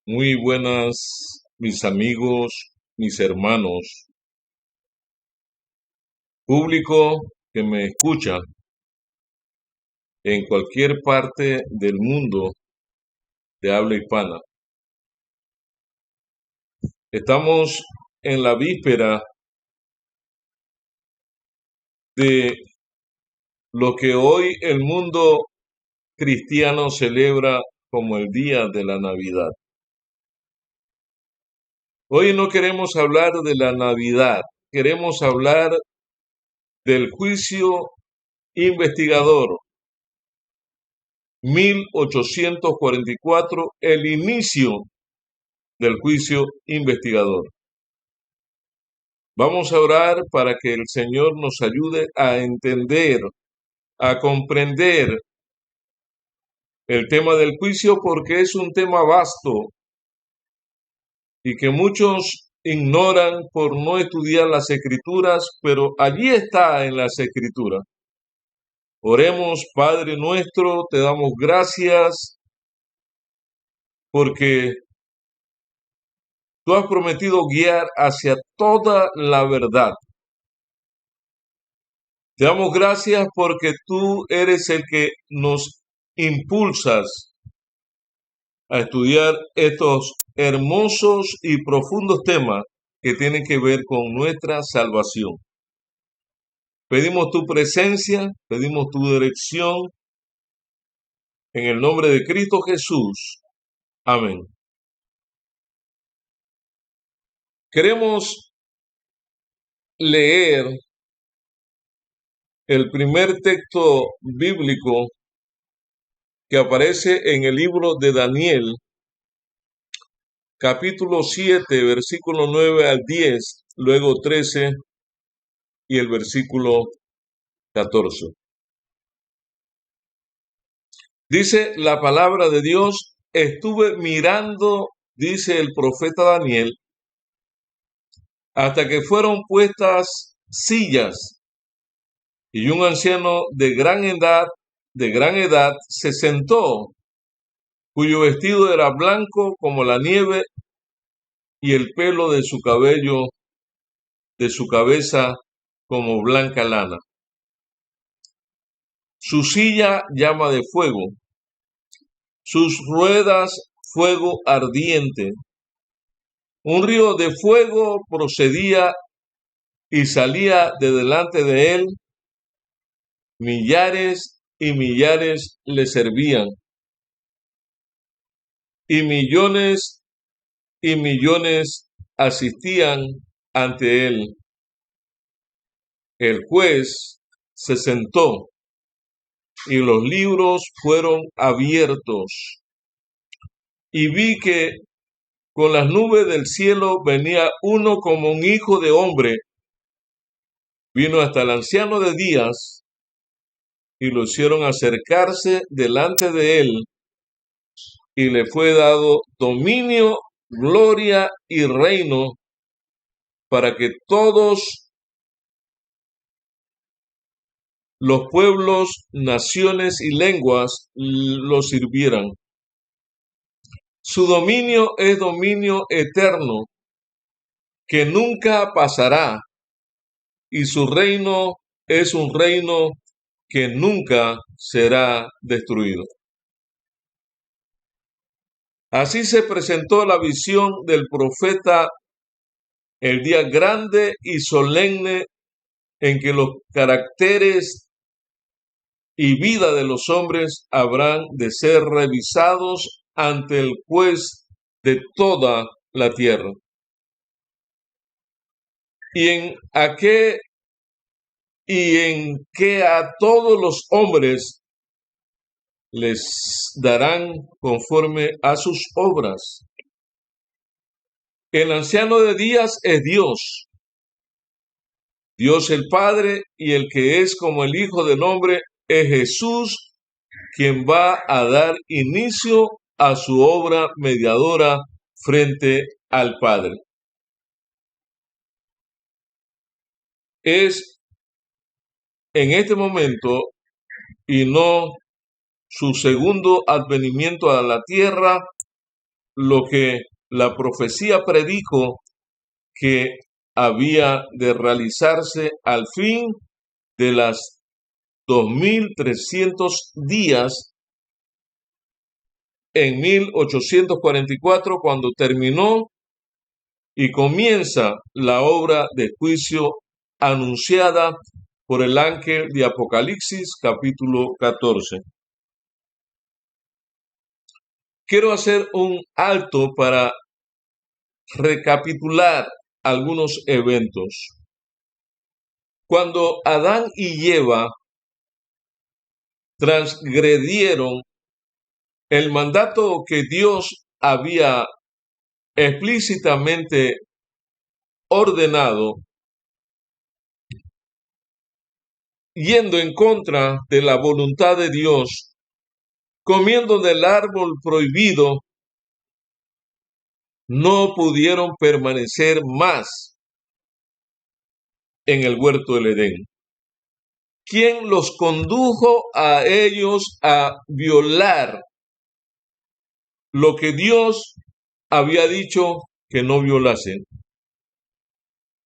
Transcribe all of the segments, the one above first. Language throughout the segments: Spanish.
Muy buenas, mis amigos, mis hermanos, público que me escucha en cualquier parte del mundo de habla hispana. Estamos en la víspera de lo que hoy el mundo cristiano celebra como el día de la Navidad. Hoy no queremos hablar de la Navidad, queremos hablar del juicio investigador 1844, el inicio del juicio investigador. Vamos a orar para que el Señor nos ayude a entender, a comprender el tema del juicio, porque es un tema vasto y que muchos ignoran por no estudiar las Escrituras, pero allí está en las Escrituras. Oremos, Padre nuestro, te damos gracias porque tú has prometido guiar hacia toda la verdad. Te damos gracias porque tú eres el que nos impulsas a estudiar estos hermosos y profundos temas que tienen que ver con nuestra salvación. Pedimos tu presencia, pedimos tu dirección en el nombre de Cristo Jesús. Amén. Queremos leer el primer texto bíblico que aparece en el libro de Daniel, capítulo 7, versículo 9 al 10, luego 13 y el versículo 14. Dice la palabra de Dios: estuve mirando, dice el profeta Daniel, hasta que fueron puestas sillas, y un anciano de gran edad, se sentó, cuyo vestido era blanco como la nieve, y el pelo de su cabello, de su cabeza, como blanca lana. Su silla llama de fuego, sus ruedas fuego ardiente. Un río de fuego procedía y salía de delante de él. Millares y millares le servían, y millones asistían ante él. El juez se sentó y los libros fueron abiertos. Y vi que con las nubes del cielo venía uno como un hijo de hombre. Vino hasta el anciano de días y lo hicieron acercarse delante de él, y le fue dado dominio, gloria y reino para que todos los pueblos, naciones y lenguas lo sirvieran. Su dominio es dominio eterno, que nunca pasará, y su reino es un reino que nunca será destruido. Así se presentó la visión del profeta, el día grande y solemne en que los caracteres y vida de los hombres habrán de ser revisados ante el juez de toda la tierra. Y en que a todos los hombres les darán conforme a sus obras. El anciano de días es Dios, Dios el Padre, y el que es como el Hijo del Hombre es Jesús, quien va a dar inicio a su obra mediadora frente al Padre. Es en este momento, y no su segundo advenimiento a la tierra, lo que la profecía predijo que había de realizarse al fin de las 2300 días en 1844, cuando terminó y comienza la obra de juicio anunciada por el ángel de Apocalipsis, capítulo 14. Quiero hacer un alto para recapitular algunos eventos. Cuando Adán y Eva transgredieron el mandato que Dios había explícitamente ordenado, yendo en contra de la voluntad de Dios, comiendo del árbol prohibido, no pudieron permanecer más en el huerto del Edén. ¿Quién los condujo a ellos a violar lo que Dios había dicho que no violasen?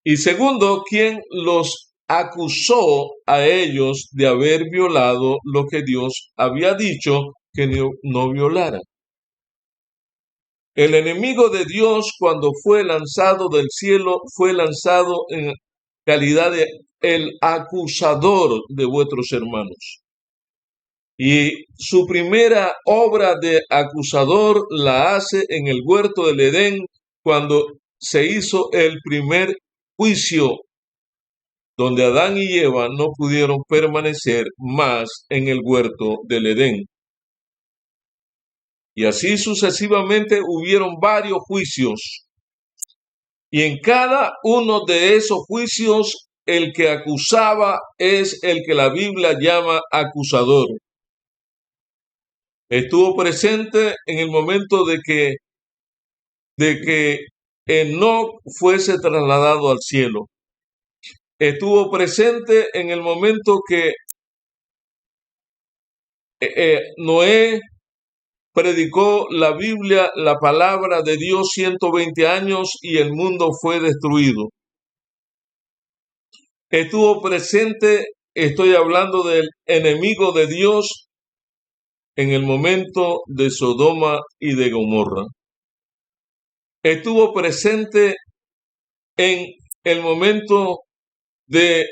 Y segundo, ¿quién los acusó a ellos de haber violado lo que Dios había dicho que no violaran? El enemigo de Dios, cuando fue lanzado del cielo, fue lanzado en calidad de el acusador de vuestros hermanos. Y su primera obra de acusador la hace en el huerto del Edén, cuando se hizo el primer juicio, donde Adán y Eva no pudieron permanecer más en el huerto del Edén. Y así sucesivamente hubieron varios juicios. Y en cada uno de esos juicios, el que acusaba es el que la Biblia llama acusador. Estuvo presente en el momento de que Enoc fuese trasladado al cielo. Estuvo presente en el momento que Noé predicó la Biblia, la palabra de Dios 120 años y el mundo fue destruido. Estuvo presente, estoy hablando del enemigo de Dios, en el momento de Sodoma y de Gomorra. Estuvo presente en el momento de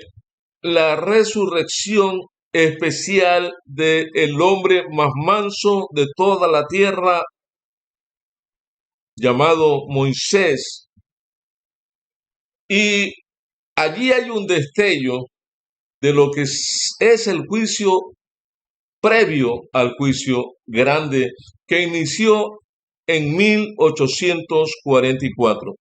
la resurrección especial del hombre más manso de toda la tierra, llamado Moisés. Y allí hay un destello de lo que es el juicio previo al juicio grande que inició en 1844.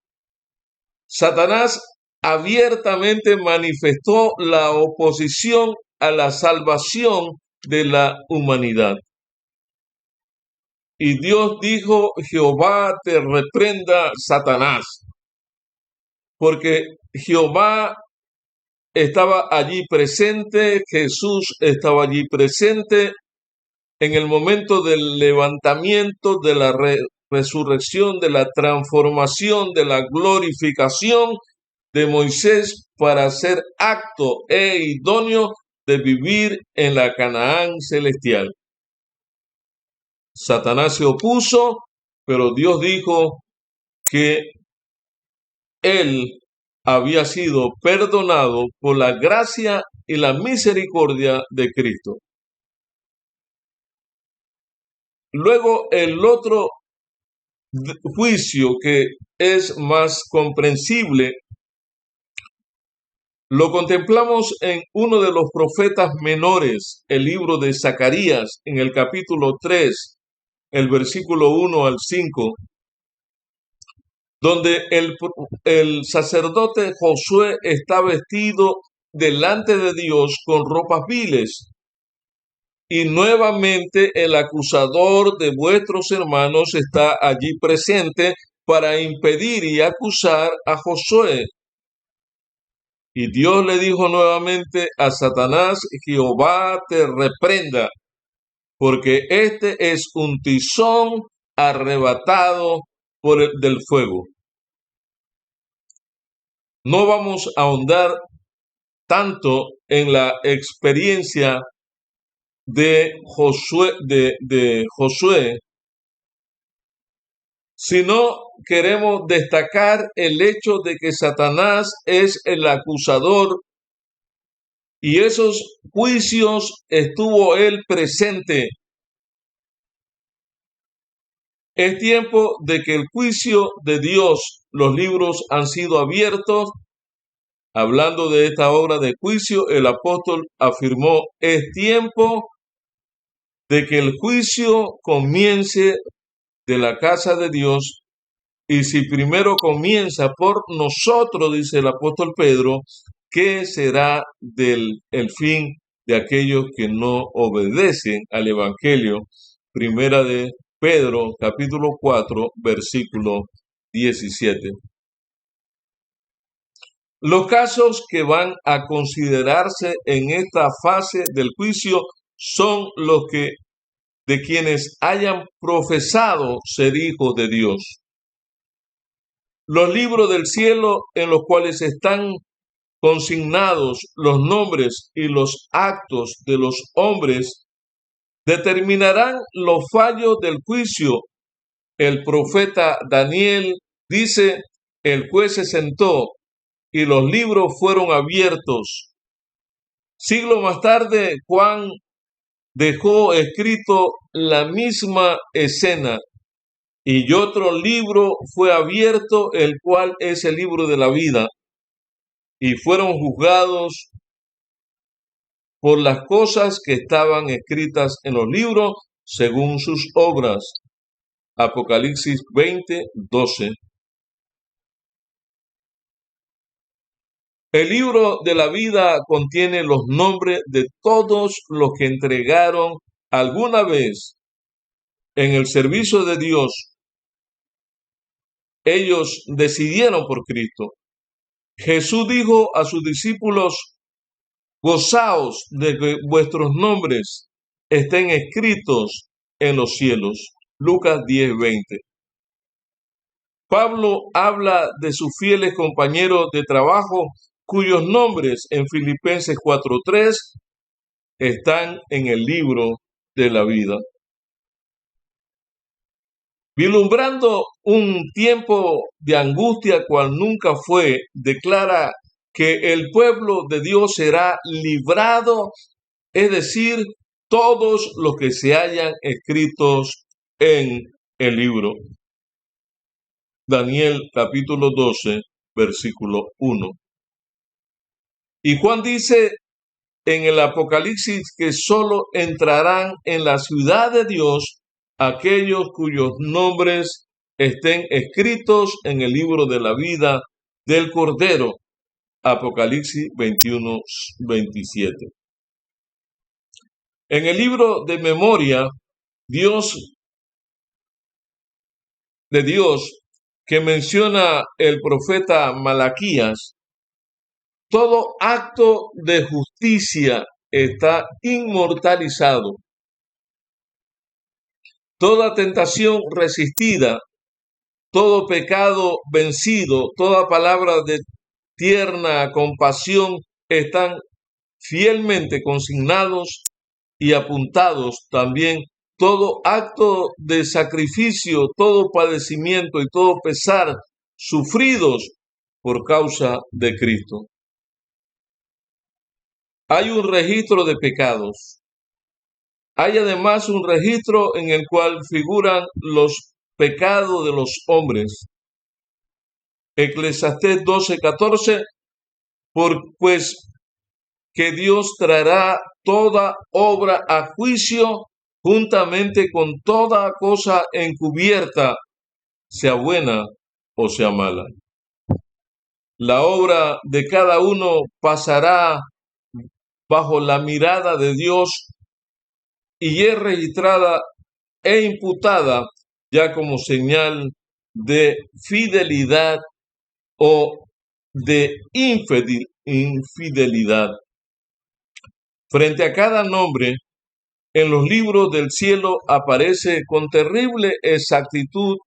Satanás abiertamente manifestó la oposición a la salvación de la humanidad. Y Dios dijo: Jehová te reprenda, Satanás, porque Jehová estaba allí presente, Jesús estaba allí presente en el momento del levantamiento, de la resurrección, de la transformación, de la glorificación de Moisés para ser apto e idóneo de vivir en la Canaán celestial. Satanás se opuso, pero Dios dijo que él había sido perdonado por la gracia y la misericordia de Cristo. Luego el otro juicio, que es más comprensible, lo contemplamos en uno de los profetas menores, el libro de Zacarías, en el capítulo 3, el versículo 1 al 5, donde el sacerdote Josué está vestido delante de Dios con ropas viles. Y nuevamente el acusador de vuestros hermanos está allí presente para impedir y acusar a Josué. Y Dios le dijo nuevamente a Satanás: Jehová te reprenda, porque este es un tizón arrebatado del fuego. No vamos a ahondar tanto en la experiencia de Josué, sino queremos destacar el hecho de que Satanás es el acusador y esos juicios estuvo él presente. Es tiempo de que el juicio de Dios, los libros han sido abiertos. Hablando de esta obra de juicio, el apóstol afirmó, es tiempo de que el juicio comience de la casa de Dios, y si primero comienza por nosotros, dice el apóstol Pedro, ¿qué será el fin de aquellos que no obedecen al evangelio? Primera de Pedro, capítulo 4, versículo 17. Los casos que van a considerarse en esta fase del juicio son los de quienes hayan profesado ser hijos de Dios. Los libros del cielo en los cuales están consignados los nombres y los actos de los hombres determinarán los fallos del juicio. El profeta Daniel dice, el juez se sentó y los libros fueron abiertos. Siglos más tarde, Juan dejó escrito la misma escena y otro libro fue abierto, el cual es el libro de la vida, y fueron juzgados por las cosas que estaban escritas en los libros según sus obras. Apocalipsis 20, 12. El libro de la vida contiene los nombres de todos los que entregaron alguna vez en el servicio de Dios. Ellos decidieron por Cristo. Jesús dijo a sus discípulos, gozaos de que vuestros nombres estén escritos en los cielos. Lucas 10:20. Pablo habla de sus fieles compañeros de trabajo cuyos nombres en Filipenses 4:3 están en el libro de la vida. Vislumbrando un tiempo de angustia cual nunca fue, declara que el pueblo de Dios será librado, es decir, todos los que se hayan escritos en el libro. Daniel capítulo 12, versículo 1. Y Juan dice en el Apocalipsis que solo entrarán en la ciudad de Dios aquellos cuyos nombres estén escritos en el libro de la vida del Cordero. Apocalipsis 21, 27. En el libro de memoria de Dios que menciona el profeta Malaquías, todo acto de justicia está inmortalizado. Toda tentación resistida, todo pecado vencido, toda palabra de tierna compasión están fielmente consignados y apuntados también. Todo acto de sacrificio, todo padecimiento y todo pesar sufridos por causa de Cristo. Hay un registro de pecados. Hay además un registro en el cual figuran los pecados de los hombres. Eclesiastés 12:14, pues que Dios traerá toda obra a juicio juntamente con toda cosa encubierta, sea buena o sea mala. La obra de cada uno pasará bajo la mirada de Dios y es registrada e imputada ya como señal de fidelidad o de infidelidad. Frente a cada nombre en los libros del cielo aparece con terrible exactitud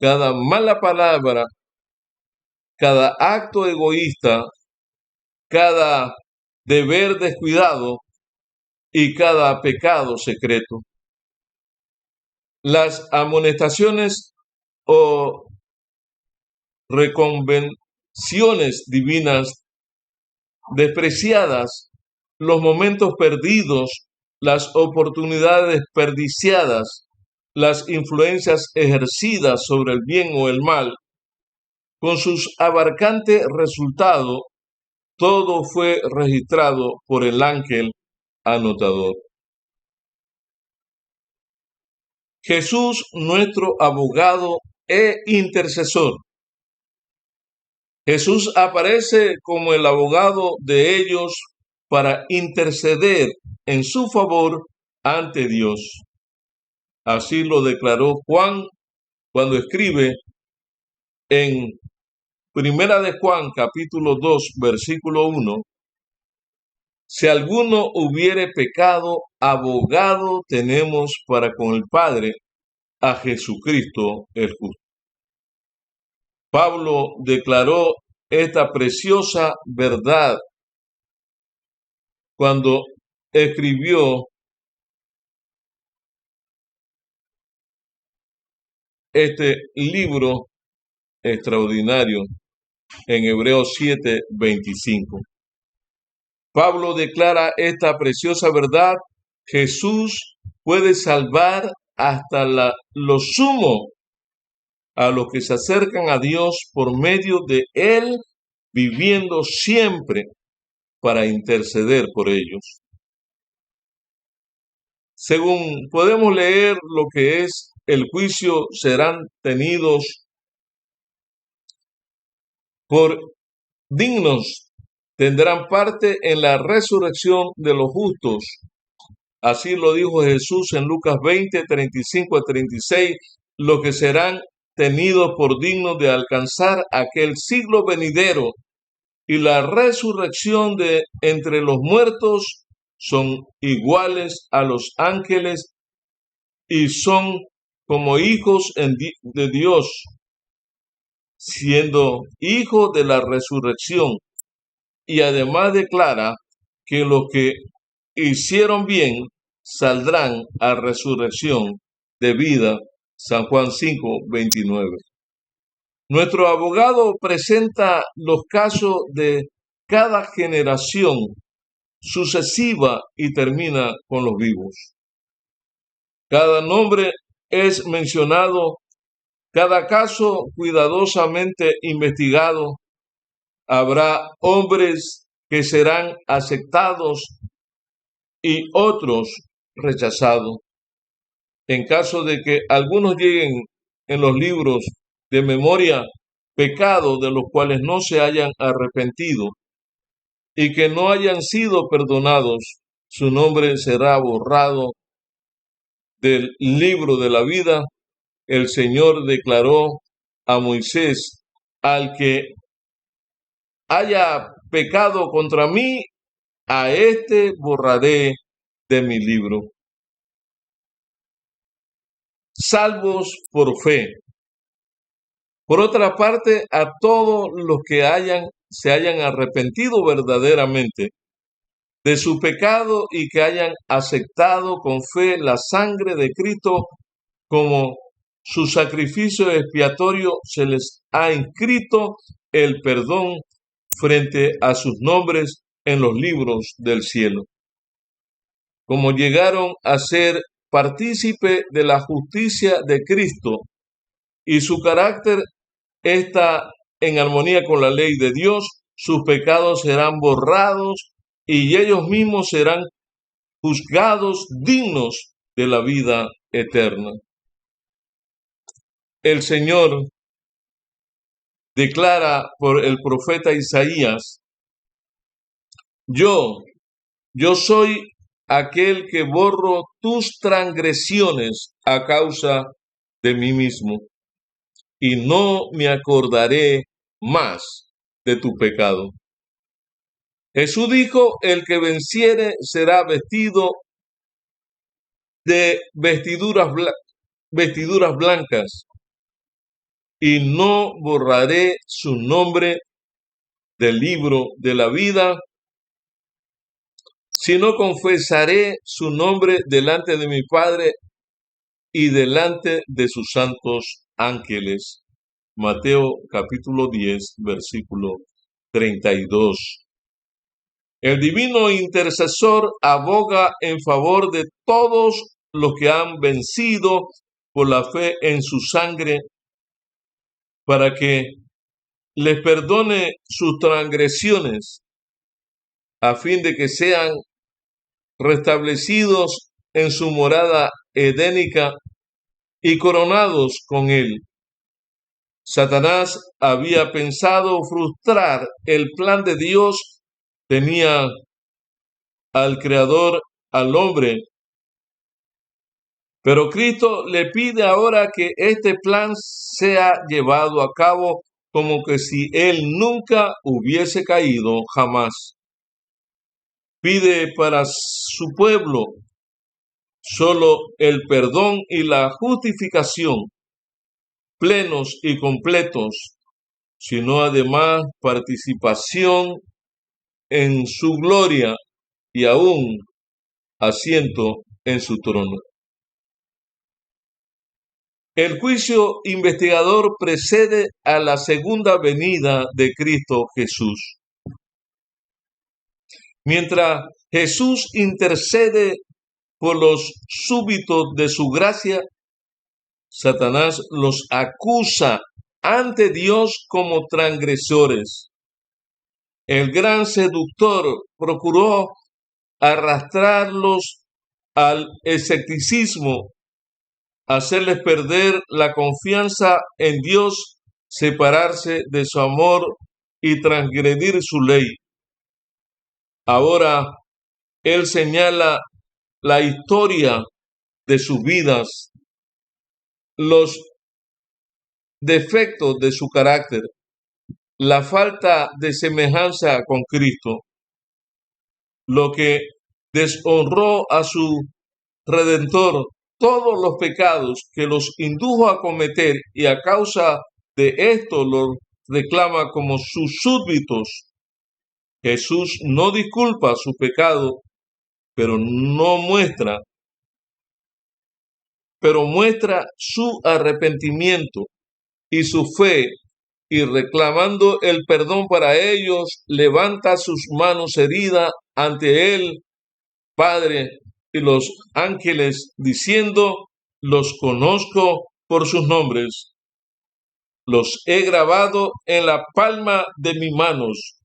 cada mala palabra, cada acto egoísta, cada deber descuidado y cada pecado secreto. Las amonestaciones o reconvenciones divinas despreciadas, los momentos perdidos, las oportunidades desperdiciadas, las influencias ejercidas sobre el bien o el mal, con sus abarcantes resultados, todo fue registrado por el ángel anotador. Jesús, nuestro abogado e intercesor. Jesús aparece como el abogado de ellos para interceder en su favor ante Dios. Así lo declaró Juan cuando escribe en Primera de Juan, capítulo 2, versículo 1. Si alguno hubiere pecado, abogado tenemos para con el Padre, a Jesucristo el justo. Pablo declaró esta preciosa verdad cuando escribió este libro extraordinario en Hebreos 7:25. Pablo declara esta preciosa verdad: Jesús puede salvar hasta lo sumo a los que se acercan a Dios por medio de Él, viviendo siempre para interceder por ellos. Según podemos leer lo que es el juicio, serán tenidos por dignos, tendrán parte en la resurrección de los justos. Así lo dijo Jesús en Lucas 20, 35 a 36, los que serán tenidos por dignos de alcanzar aquel siglo venidero y la resurrección de entre los muertos son iguales a los ángeles y son como hijos de Dios, siendo hijos de la resurrección. Y además declara que los que hicieron bien saldrán a resurrección de vida. San Juan 5:29. Nuestro abogado presenta los casos de cada generación sucesiva y termina con los vivos. Cada nombre es mencionado, cada caso cuidadosamente investigado. Habrá hombres que serán aceptados y otros rechazados. En caso de que algunos lleguen en los libros de memoria pecados de los cuales no se hayan arrepentido y que no hayan sido perdonados, su nombre será borrado del libro de la vida. El Señor declaró a Moisés: al que haya pecado contra mí, a este borraré de mi libro. Salvos por fe. Por otra parte, a todos los que se hayan arrepentido verdaderamente de su pecado y que hayan aceptado con fe la sangre de Cristo como su sacrificio expiatorio, se les ha inscrito el perdón frente a sus nombres en los libros del cielo. Como llegaron a ser partícipe de la justicia de Cristo y su carácter está en armonía con la ley de Dios, sus pecados serán borrados y ellos mismos serán juzgados dignos de la vida eterna. El Señor declara por el profeta Isaías: Yo soy aquel que borro tus transgresiones a causa de mí mismo, y no me acordaré más de tu pecado. Jesús dijo: el que venciere será vestido de vestiduras blancas. y no borraré su nombre del libro de la vida, sino confesaré su nombre delante de mi Padre y delante de sus santos ángeles. Mateo capítulo 10, versículo 32. El divino intercesor aboga en favor de todos los que han vencido por la fe en su sangre, para que les perdone sus transgresiones, a fin de que sean restablecidos en su morada edénica y coronados con él. Satanás había pensado frustrar el plan de Dios, tenía al Creador, al hombre, pero Cristo le pide ahora que este plan sea llevado a cabo como que si él nunca hubiese caído jamás. Pide para su pueblo solo el perdón y la justificación plenos y completos, sino además participación en su gloria y aún asiento en su trono. El juicio investigador precede a la segunda venida de Cristo Jesús. Mientras Jesús intercede por los súbditos de su gracia, Satanás los acusa ante Dios como transgresores. El gran seductor procuró arrastrarlos al escepticismo, hacerles perder la confianza en Dios, separarse de su amor y transgredir su ley. Ahora él señala la historia de sus vidas, los defectos de su carácter, la falta de semejanza con Cristo, lo que deshonró a su Redentor, todos los pecados que los indujo a cometer, y a causa de esto los reclama como sus súbditos. Jesús no disculpa su pecado, pero muestra su arrepentimiento y su fe, y reclamando el perdón para ellos, levanta sus manos heridas ante el Padre y los ángeles, diciendo: los conozco por sus nombres, los he grabado en la palma de mis manos.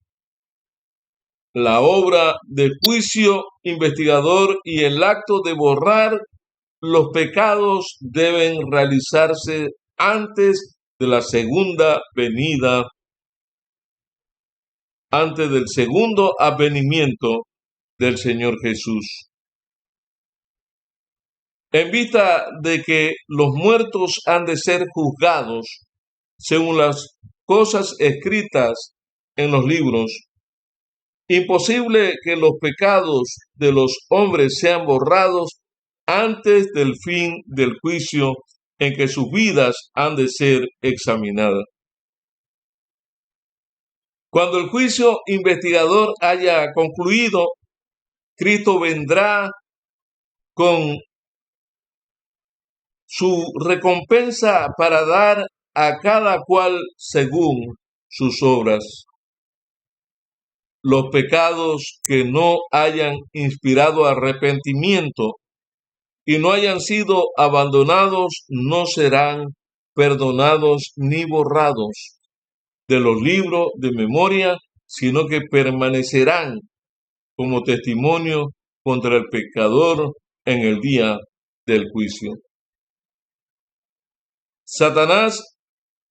La obra de juicio investigador y el acto de borrar los pecados deben realizarse antes de la segunda venida, antes del segundo advenimiento del Señor Jesús. En vista de que los muertos han de ser juzgados según las cosas escritas en los libros, imposible que los pecados de los hombres sean borrados antes del fin del juicio en que sus vidas han de ser examinadas. Cuando el juicio investigador haya concluido, Cristo vendrá con su recompensa para dar a cada cual según sus obras. Los pecados que no hayan inspirado arrepentimiento y no hayan sido abandonados no serán perdonados ni borrados de los libros de memoria, sino que permanecerán como testimonio contra el pecador en el día del juicio. Satanás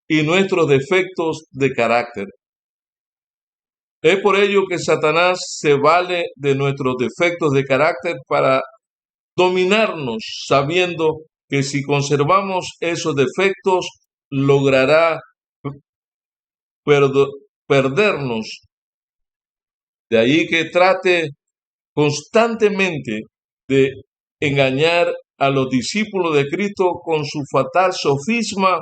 y nuestros defectos de carácter. Es por ello que Satanás se vale de nuestros defectos de carácter para dominarnos, sabiendo que si conservamos esos defectos, logrará perdernos. De ahí que trate constantemente de engañar a los discípulos de Cristo con su fatal sofisma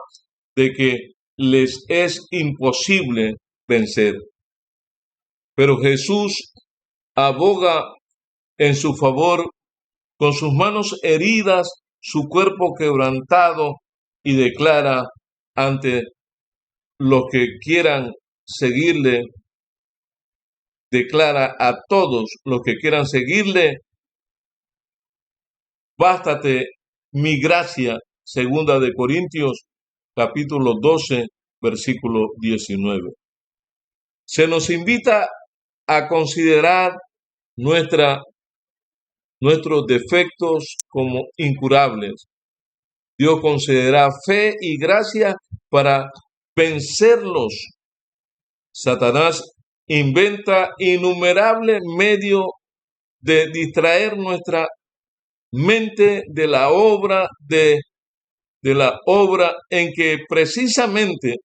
de que les es imposible vencer. Pero Jesús aboga en su favor con sus manos heridas, su cuerpo quebrantado, y declara ante los que quieran seguirle, declara a todos los que quieran seguirle: bástate mi gracia, segunda de Corintios, capítulo 12, versículo 19. Se nos invita a considerar nuestros defectos como incurables. Dios concederá fe y gracia para vencerlos. Satanás inventa innumerables medios de distraer nuestra mente de la obra en que precisamente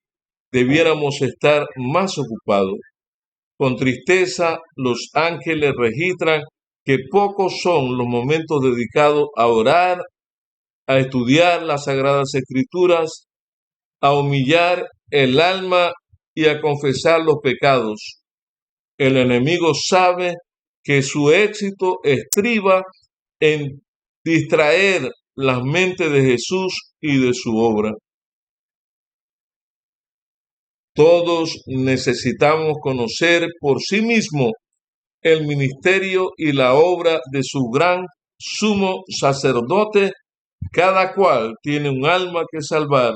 debiéramos estar más ocupados. Con tristeza, los ángeles registran que pocos son los momentos dedicados a orar, a estudiar las Sagradas Escrituras, a humillar el alma y a confesar los pecados. El enemigo sabe que su éxito estriba en distraer las mentes de Jesús y de su obra. Todos necesitamos conocer por sí mismo el ministerio y la obra de su gran sumo sacerdote. Cada cual tiene un alma que salvar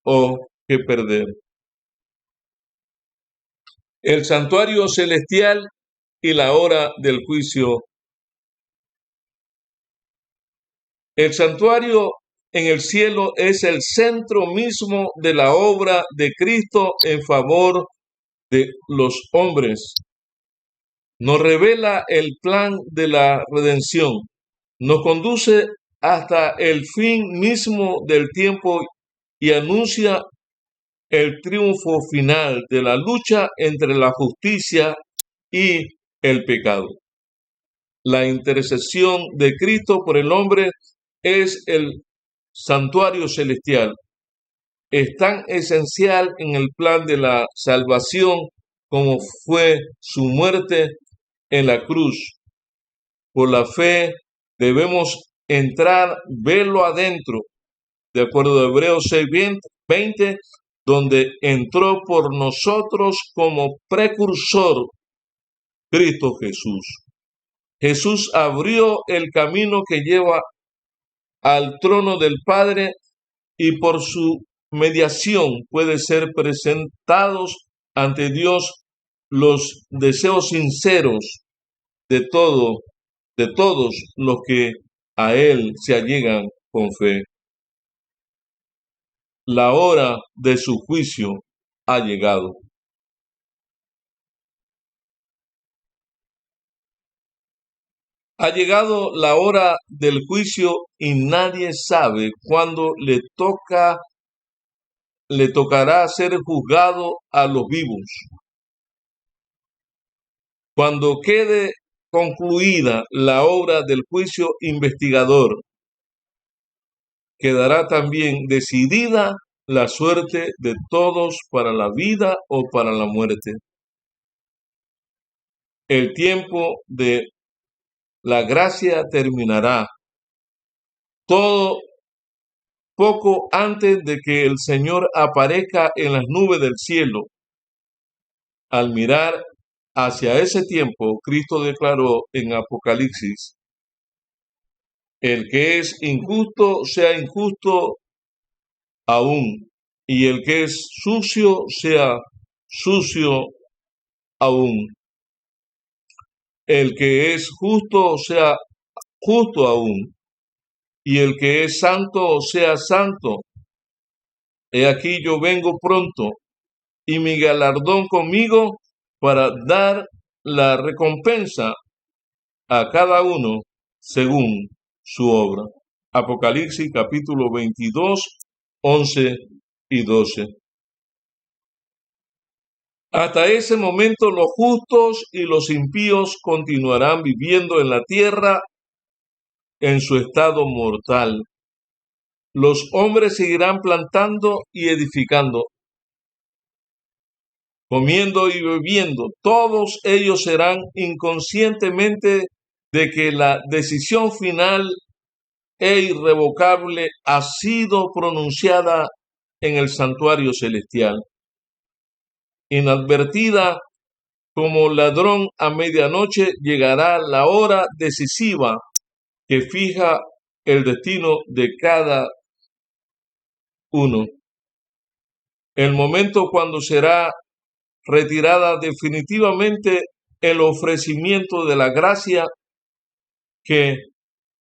o que perder. El santuario celestial y la hora del juicio. El santuario en el cielo es el centro mismo de la obra de Cristo en favor de los hombres. Nos revela el plan de la redención. Nos conduce hasta el fin mismo del tiempo y anuncia el triunfo final de la lucha entre la justicia y el pecado. La intercesión de Cristo por el hombre es el santuario celestial. Es tan esencial en el plan de la salvación como fue su muerte en la cruz. Por la fe debemos entrar, verlo adentro, de acuerdo a Hebreos 6:20, donde entró por nosotros como precursor Cristo Jesús. Jesús abrió el camino que lleva al trono del Padre y por su mediación puede ser presentados ante Dios los deseos sinceros de todos los que a Él se allegan con fe. La hora de su juicio ha llegado. Ha llegado la hora del juicio y nadie sabe cuándo le tocará ser juzgado a los vivos. Cuando quede concluida la obra del juicio investigador, quedará también decidida la suerte de todos para la vida o para la muerte. El tiempo de la gracia terminará. Todo poco antes de que el Señor aparezca en las nubes del cielo. Al mirar hacia ese tiempo, Cristo declaró en Apocalipsis: el que es injusto sea injusto aún, y el que es sucio sea sucio aún. El que es justo sea justo aún, y el que es santo sea santo. He aquí yo vengo pronto, y mi galardón conmigo para dar la recompensa a cada uno según su obra. Apocalipsis capítulo 22, 11 y 12. Hasta ese momento los justos y los impíos continuarán viviendo en la tierra en su estado mortal. Los hombres seguirán plantando y edificando. comiendo y bebiendo. Todos ellos serán inconscientemente de que la decisión final e irrevocable ha sido pronunciada en el santuario celestial. Inadvertida como ladrón a medianoche, llegará la hora decisiva que fija el destino de cada uno. El momento cuando será retirada definitivamente el ofrecimiento de la gracia que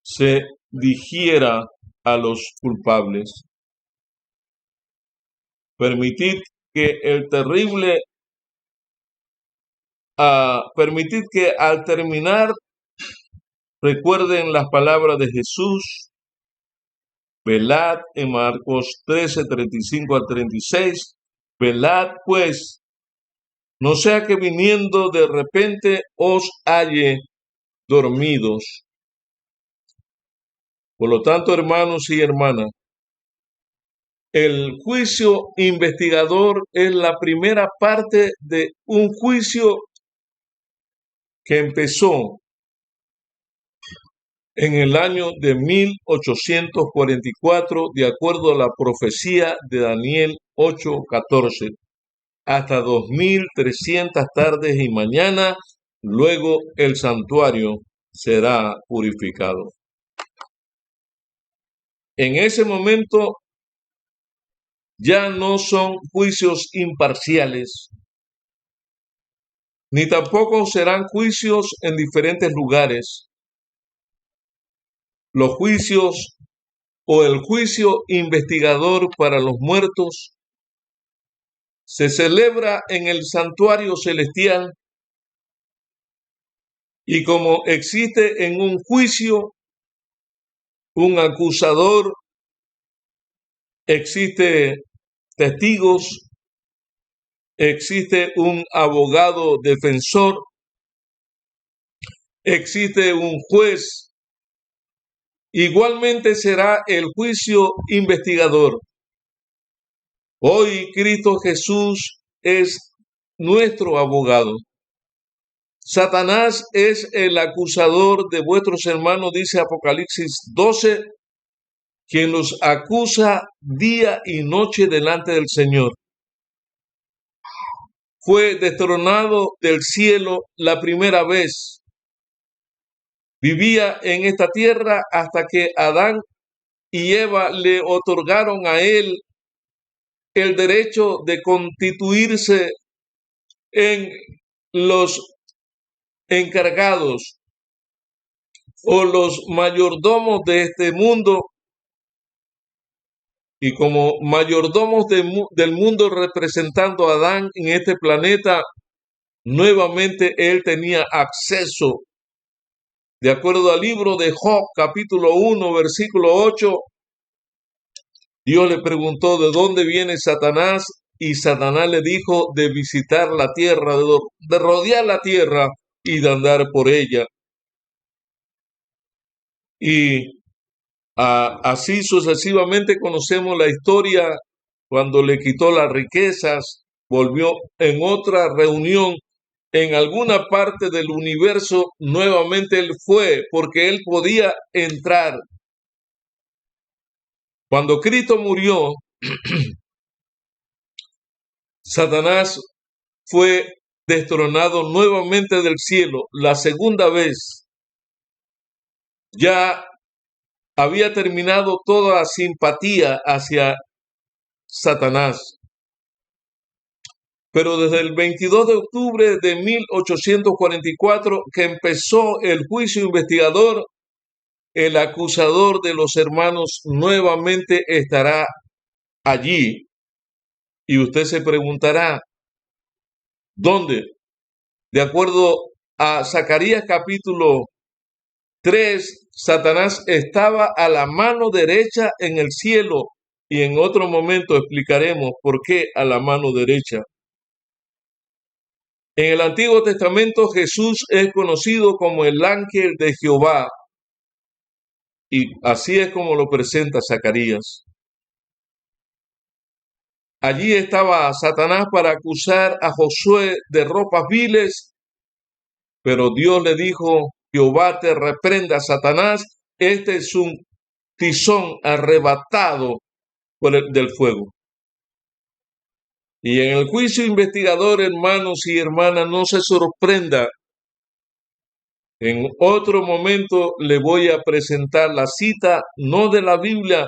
se digiera a los culpables. Permitid que al terminar recuerden las palabras de Jesús. Velad en Marcos 13, 35 al 36. Velad pues, no sea que viniendo de repente os halle dormidos. Por lo tanto, hermanos y hermanas, el juicio investigador es la primera parte de un juicio que empezó en el año de 1844, de acuerdo a la profecía de Daniel 8:14, hasta 2300 tardes y mañana, luego el santuario será purificado. En ese momento ya no son juicios imparciales, ni tampoco serán juicios en diferentes lugares. Los juicios o el juicio investigador para los muertos se celebra en el santuario celestial, y como existe en un juicio un acusador, existe testigos, existe un abogado defensor, existe un juez. Igualmente será el juicio investigador. Hoy Cristo Jesús es nuestro abogado. Satanás es el acusador de vuestros hermanos, dice Apocalipsis 12, quien los acusa día y noche delante del Señor. Fue destronado del cielo la primera vez. Vivía en esta tierra hasta que Adán y Eva le otorgaron a él el derecho de constituirse en los encargados o los mayordomos de este mundo, y como mayordomos del mundo representando a Adán en este planeta, nuevamente él tenía acceso. De acuerdo al libro de Job, capítulo 1, versículo 8, Dios le preguntó de dónde viene Satanás, y Satanás le dijo de visitar la tierra, de rodear la tierra y de andar por ella. Y así sucesivamente conocemos la historia. Cuando le quitó las riquezas, volvió en otra reunión en alguna parte del universo, nuevamente él fue, porque él podía entrar. Cuando Cristo murió, Satanás fue destronado nuevamente del cielo, la segunda vez. Ya había terminado toda simpatía hacia Satanás. Pero desde el 22 de octubre de 1844, que empezó el juicio investigador, el acusador de los hermanos nuevamente estará allí. Y usted se preguntará, ¿dónde? De acuerdo a Zacarías capítulo 3, Satanás estaba a la mano derecha en el cielo, y en otro momento explicaremos por qué a la mano derecha. En el Antiguo Testamento Jesús es conocido como el ángel de Jehová, y así es como lo presenta Zacarías. Allí estaba Satanás para acusar a Josué de ropas viles, pero Dios le dijo: Jehová te reprenda, Satanás, este es un tizón arrebatado del fuego. Y en el juicio investigador, hermanos y hermanas, no se sorprenda. En otro momento le voy a presentar la cita, no de la Biblia,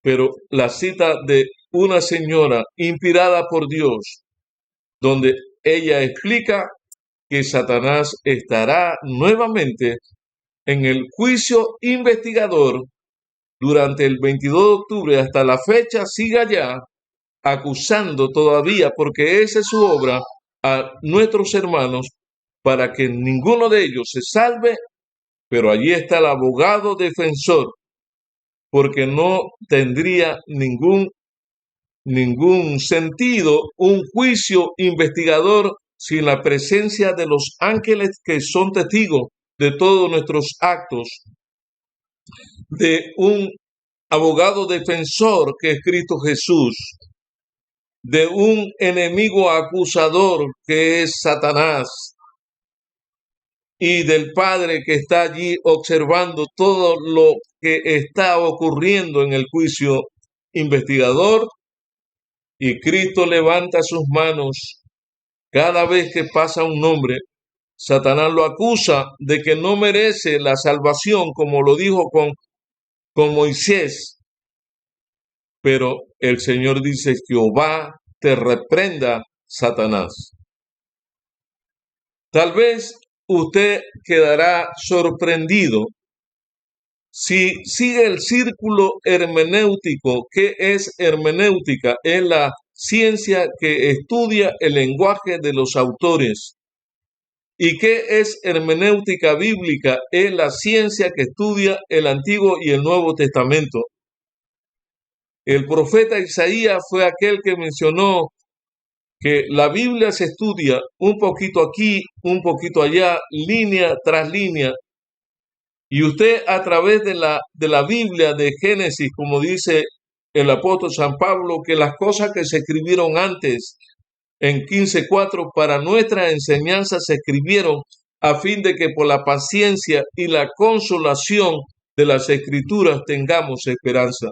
pero la cita de una señora inspirada por Dios, donde ella explica que Satanás estará nuevamente en el juicio investigador durante el 22 de octubre hasta la fecha, siga ya acusando todavía, porque esa es su obra, a nuestros hermanos, para que ninguno de ellos se salve. Pero allí está el abogado defensor, porque no tendría ningún sentido un juicio investigador sin la presencia de los ángeles que son testigos de todos nuestros actos, de un abogado defensor que es Cristo Jesús, de un enemigo acusador que es Satanás, y del Padre que está allí observando todo lo que está ocurriendo en el juicio investigador. Y Cristo levanta sus manos cada vez que pasa un nombre. Satanás lo acusa de que no merece la salvación, como lo dijo con Moisés. Pero el Señor dice: Jehová te reprenda, Satanás. Tal vez usted quedará sorprendido si sigue el círculo hermenéutico. ¿Qué es hermenéutica? Es la ciencia que estudia el lenguaje de los autores. ¿Y qué es hermenéutica bíblica? Es la ciencia que estudia el Antiguo y el Nuevo Testamento. El profeta Isaías fue aquel que mencionó que la Biblia se estudia un poquito aquí, un poquito allá, línea tras línea. Y usted, a través de la Biblia de Génesis, como dice el apóstol San Pablo, que las cosas que se escribieron antes en 15:4 para nuestra enseñanza se escribieron a fin de que por la paciencia y la consolación de las Escrituras tengamos esperanza.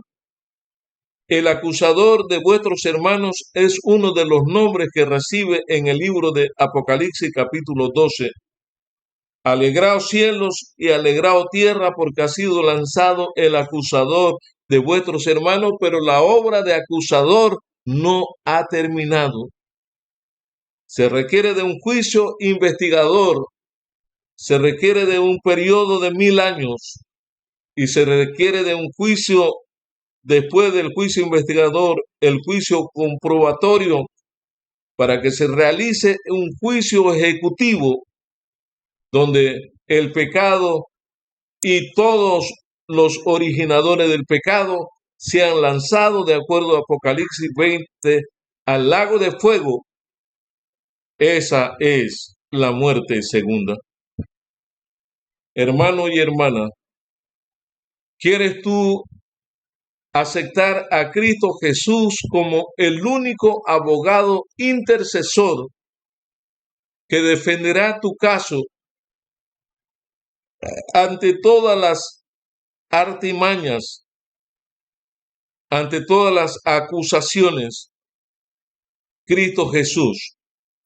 El acusador de vuestros hermanos es uno de los nombres que recibe en el libro de Apocalipsis capítulo 12. Alegraos cielos y alegraos tierra, porque ha sido lanzado el acusador de vuestros hermanos, pero la obra de acusador no ha terminado. Se requiere de un juicio investigador, se requiere de un periodo de 1000 años y se requiere de un juicio después del juicio investigador, el juicio comprobatorio, para que se realice un juicio ejecutivo donde el pecado y todos los originadores del pecado sean lanzados, de acuerdo a Apocalipsis 20, al lago de fuego. Esa es la muerte segunda. Hermano y hermana, ¿quieres tú aceptar a Cristo Jesús como el único abogado intercesor que defenderá tu caso ante todas las artimañas, ante todas las acusaciones? Cristo Jesús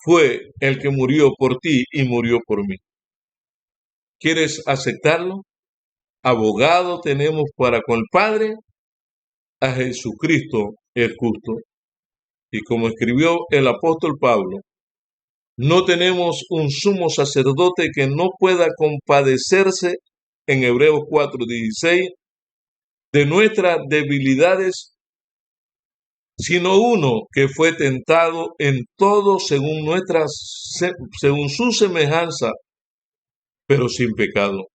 fue el que murió por ti y murió por mí. ¿Quieres aceptarlo? Abogado tenemos para con el Padre, a Jesucristo el justo. Y como escribió el apóstol Pablo, no tenemos un sumo sacerdote que no pueda compadecerse, en Hebreos 4:16, de nuestras debilidades, sino uno que fue tentado en todo según su semejanza, pero sin pecado.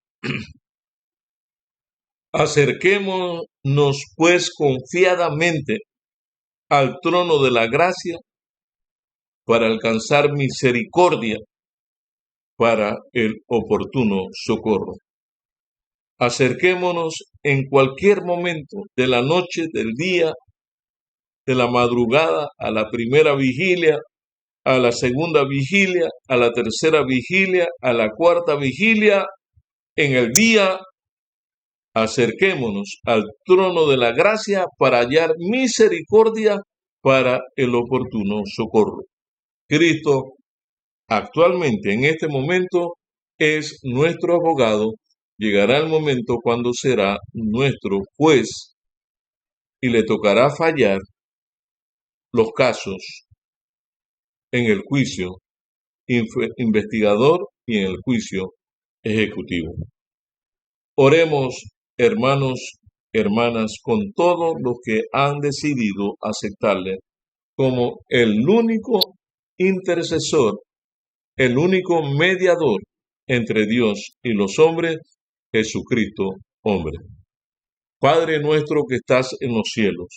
Acerquémonos pues confiadamente al trono de la gracia para alcanzar misericordia para el oportuno socorro. Acerquémonos en cualquier momento de la noche, del día, de la madrugada a la primera vigilia, a la segunda vigilia, a la tercera vigilia, a la cuarta vigilia, en el día, acerquémonos al trono de la gracia para hallar misericordia para el oportuno socorro. Cristo actualmente, en este momento, es nuestro abogado. Llegará el momento cuando será nuestro juez y le tocará fallar los casos en el juicio investigador y en el juicio ejecutivo. Oremos, hermanos, hermanas, con todos los que han decidido aceptarle como el único intercesor, el único mediador entre Dios y los hombres, Jesucristo, hombre. Padre nuestro que estás en los cielos,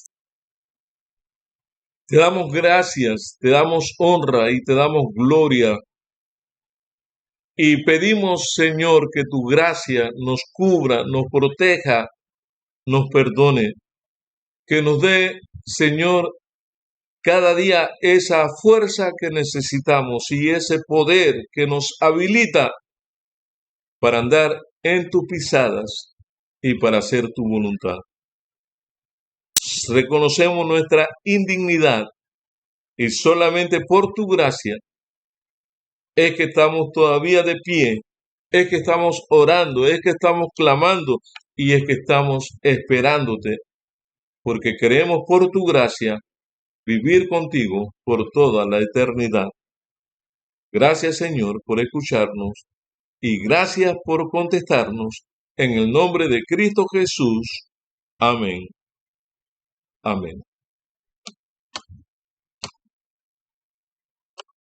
te damos gracias, te damos honra y te damos gloria. Y pedimos, Señor, que tu gracia nos cubra, nos proteja, nos perdone, que nos dé, Señor, cada día esa fuerza que necesitamos y ese poder que nos habilita para andar en tus pisadas y para hacer tu voluntad. Reconocemos nuestra indignidad y solamente por tu gracia es que estamos todavía de pie, es que estamos orando, es que estamos clamando y es que estamos esperándote, porque queremos por tu gracia vivir contigo por toda la eternidad. Gracias, Señor, por escucharnos y gracias por contestarnos. En el nombre de Cristo Jesús. Amén. Amén.